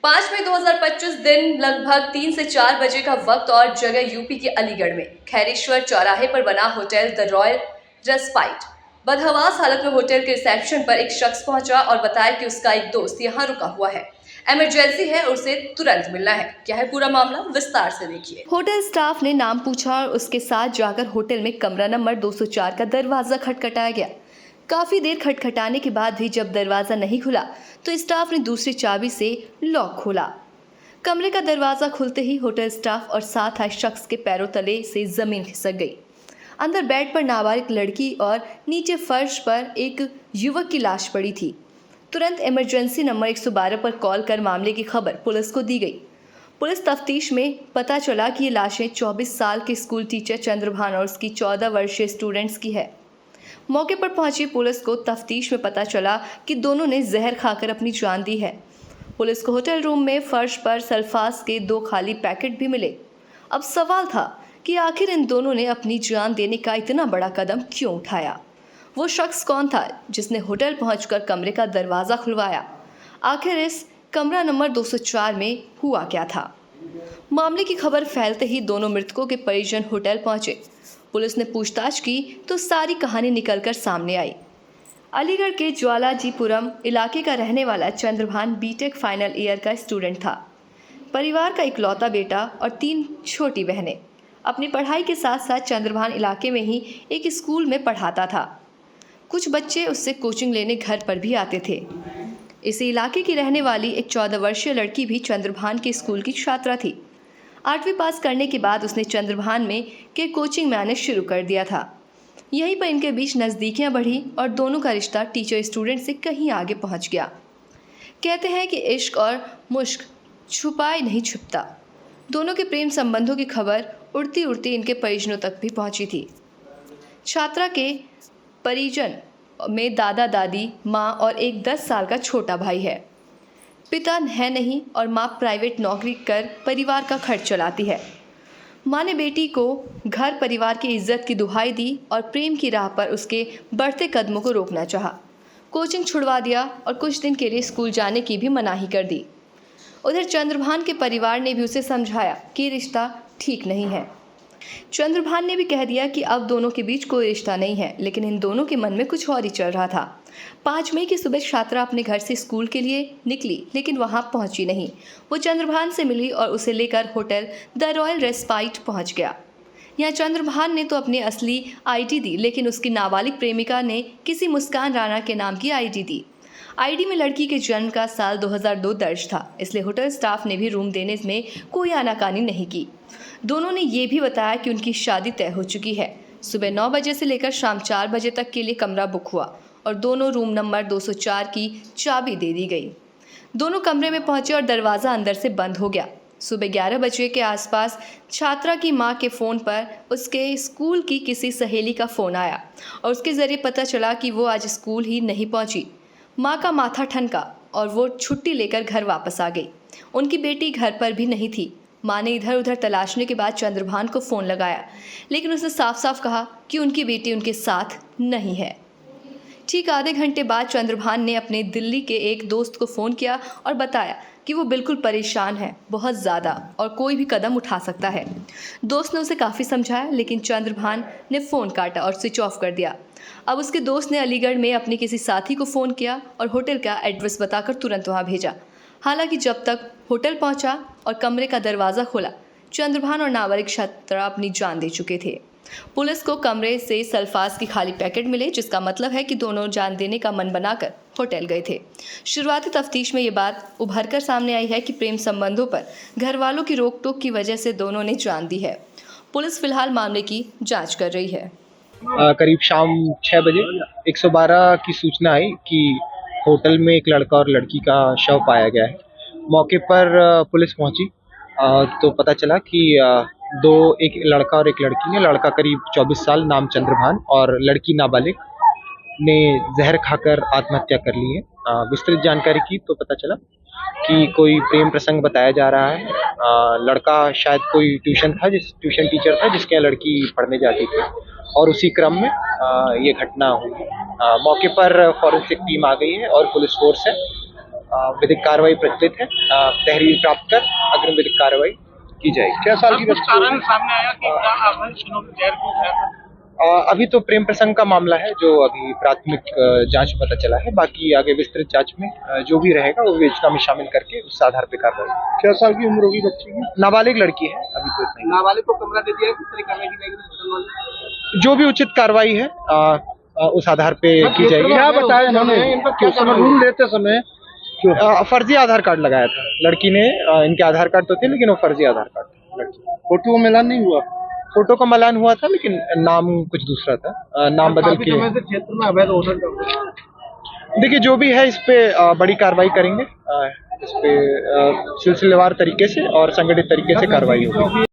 5 मई 2025 दिन लगभग 3 से 4 बजे का वक्त और जगह यूपी के अलीगढ़ में खैरेश्वर चौराहे पर बना होटल द रॉयल रेस्पाइट। बदहवास हालत में होटल के रिसेप्शन पर एक शख्स पहुंचा और बताया कि उसका एक दोस्त यहां रुका हुआ है, इमरजेंसी है और उसे तुरंत मिलना है। क्या है पूरा मामला, विस्तार से देखिए। होटल स्टाफ ने नाम पूछा और उसके साथ जाकर होटल में कमरा नंबर 204 का दरवाजा खटखटाया गया। काफी देर खटखटाने के बाद भी जब दरवाजा नहीं खुला तो स्टाफ ने दूसरी चाबी से लॉक खोला। कमरे का दरवाजा खुलते ही होटल स्टाफ और साथ आए शख्स के पैरों तले से जमीन खिसक गई। अंदर बेड पर नाबालिग लड़की और नीचे फर्श पर एक युवक की लाश पड़ी थी। तुरंत इमरजेंसी नंबर 112 पर कॉल कर मामले की खबर पुलिस को दी गई। पुलिस तफ्तीश में पता चला कि ये लाशें 24 साल के स्कूल टीचर चंद्रभान और उसकी 14 वर्षीय स्टूडेंट्स की है। मौके पर पहुंची पुलिस को तफ्तीश में पता चला कि दोनों ने जहर खाकर अपनी जान दी है। पुलिस को होटल रूम में फर्श पर सल्फास के 2 खाली पैकेट भी मिले। अब सवाल था कि आखिर इन दोनों ने अपनी जान देने का इतना बड़ा कदम क्यों उठाया। वो शख्स कौन था जिसने होटल पहुंचकर कमरे का दरवाज़ा खुलवाया? आखिर इस कमरा नंबर 204 में हुआ क्या था? मामले की खबर फैलते ही दोनों मृतकों के परिजन होटल पहुंचे। पुलिस ने पूछताछ की तो सारी कहानी निकलकर सामने आई। अलीगढ़ के ज्वालाजीपुरम इलाके का रहने वाला चंद्रभान बीटेक फाइनल ईयर का स्टूडेंट था। परिवार का इकलौता बेटा और 3 छोटी बहनें। अपनी पढ़ाई के साथ साथ चंद्रभान इलाके में ही एक स्कूल में पढ़ाता था। कुछ बच्चे उससे कोचिंग लेने घर पर भी आते थे। इसी इलाके की रहने वाली एक 14 वर्षीय लड़की भी चंद्रभान के स्कूल की छात्रा थी। 8वीं पास करने के बाद उसने चंद्रभान में के कोचिंग में आने शुरू कर दिया था। यहीं पर इनके बीच नज़दीकियां बढ़ी और दोनों का रिश्ता टीचर स्टूडेंट से कहीं आगे पहुंच गया। कहते हैं कि इश्क और मुश्क छुपाए नहीं छुपता। दोनों के प्रेम संबंधों की खबर उड़ती उड़ती इनके परिजनों तक भी पहुंची थी। छात्रा के परिजन में दादा दादी, माँ और एक 10 साल का छोटा भाई है। पिता है नहीं और माँ प्राइवेट नौकरी कर परिवार का खर्च चलाती है। माँ ने बेटी को घर परिवार की इज्जत की दुहाई दी और प्रेम की राह पर उसके बढ़ते कदमों को रोकना चाहा। कोचिंग छुड़वा दिया और कुछ दिन के लिए स्कूल जाने की भी मनाही कर दी। उधर चंद्रभान के परिवार ने भी उसे समझाया कि रिश्ता ठीक नहीं है। चंद्रभान ने भी कह दिया कि अब दोनों के बीच कोई रिश्ता नहीं है, लेकिन इन दोनों के मन में कुछ और ही चल रहा था। 5 मई की सुबह छात्रा अपने घर से स्कूल के लिए निकली, लेकिन वहां पहुंची नहीं। वो चंद्रभान से मिली और उसे लेकर होटल द रॉयल रेस्पाइट पहुंच गया। यहाँ चंद्रभान ने तो अपनी असली आईडी दी, लेकिन उसकी नाबालिग प्रेमिका ने किसी मुस्कान राणा के नाम की आईडी दी। आईडी में लड़की के जन्म का साल 2002 दर्ज था, इसलिए होटल स्टाफ ने भी रूम देने में कोई आनाकानी नहीं की। दोनों ने ये भी बताया कि उनकी शादी तय हो चुकी है। सुबह 9 बजे से लेकर शाम 4 बजे तक के लिए कमरा बुक हुआ और दोनों रूम नंबर 204 की चाबी दे दी गई। दोनों कमरे में पहुंचे और दरवाज़ा अंदर से बंद हो गया। सुबह 11 बजे के आसपास छात्रा की मां के फ़ोन पर उसके स्कूल की किसी सहेली का फ़ोन आया और उसके ज़रिए पता चला कि वो आज स्कूल ही नहीं पहुंची। मां का माथा ठनका और वो छुट्टी लेकर घर वापस आ गई। उनकी बेटी घर पर भी नहीं थी। मां ने इधर उधर तलाशने के बाद चंद्रभान को फ़ोन लगाया, लेकिन उसने साफ साफ कहा कि उनकी बेटी उनके साथ नहीं है। ठीक आधे घंटे बाद चंद्रभान ने अपने दिल्ली के एक दोस्त को फ़ोन किया और बताया कि वो बिल्कुल परेशान है, बहुत ज़्यादा, और कोई भी कदम उठा सकता है। दोस्त ने उसे काफ़ी समझाया, लेकिन चंद्रभान ने फ़ोन काटा और स्विच ऑफ कर दिया। अब उसके दोस्त ने अलीगढ़ में अपने किसी साथी को फ़ोन किया और होटल का एड्रेस बताकर तुरंत वहाँ भेजा। हालांकि जब तक होटल पहुँचा और कमरे का दरवाज़ा खोला, चंद्रभान और नाबालिग छात्रा अपनी जान दे चुके थे। पुलिस को कमरे से सल्फास की खाली पैकेट मिले, जिसका मतलब है कि दोनों जान देने का मन बनाकर होटल गए थे। शुरुआती तफ्तीश में ये बात उभरकर सामने आई है कि प्रेम संबंधों पर घर वालों की रोक टोक की वजह से दोनों ने जान दी है। पुलिस फिलहाल मामले की जांच कर रही है। करीब शाम 6 बजे 112 की सूचना आई कि होटल में एक लड़का और लड़की का शव पाया गया है। मौके पर पुलिस पहुंची तो पता चला कि एक लड़का और एक लड़की ने, लड़का करीब 24 साल नाम चंद्रभान और लड़की नाबालिग ने जहर खाकर आत्महत्या कर ली है। विस्तृत जानकारी की तो पता चला कि कोई प्रेम प्रसंग बताया जा रहा है। लड़का शायद कोई ट्यूशन टीचर था जिसके यहाँ लड़की पढ़ने जाती थी और उसी क्रम में ये घटना हुई। मौके पर फॉरेंसिक टीम आ गई है और पुलिस फोर्स है। विधिक कार्रवाई प्रचलित है। तहरीर प्राप्त कर अग्रिम विधिक कार्रवाई की जाएगी। क्या साल की कुछ बच्ची कारण होगी? सामने आया कि क्या आभरण सुनो जहर क्यों खाया था? अभी तो प्रेम प्रसंग का मामला है जो अभी प्राथमिक जांच में पता चला है। बाकी आगे विस्तृत जांच में जो भी रहेगा वो विवेचना में शामिल करके उस आधार पर कार्रवाई। क्या साल की उम्र होगी बच्ची की? नाबालिग लड़की है, अभी तो इतना ही। नाबालिग को कमरा दे दिया है, किस तरह कार्रवाई की जाएगी हॉस्पिटल वाले? जो भी उचित कार्रवाई है उस आधार पे की जाएगी। क्या बताया इन्होंने कि उस समय रूम लेते समय फर्जी आधार कार्ड लगाया था लड़की ने। इनके आधार कार्ड तो थे लेकिन वो फर्जी आधार कार्ड थे लड़की। फोटो में मिलान नहीं हुआ? फोटो का मिलान हुआ था लेकिन नाम कुछ दूसरा था। नाम बदल काफी के। समय से क्षेत्र में अवैध होटल चल रहे हैं। देखिए जो भी है इस पे बड़ी कार्रवाई करेंगे। इस पे सिलसिलेवार तरीके से और संगठित तरीके से कार्रवाई होगी।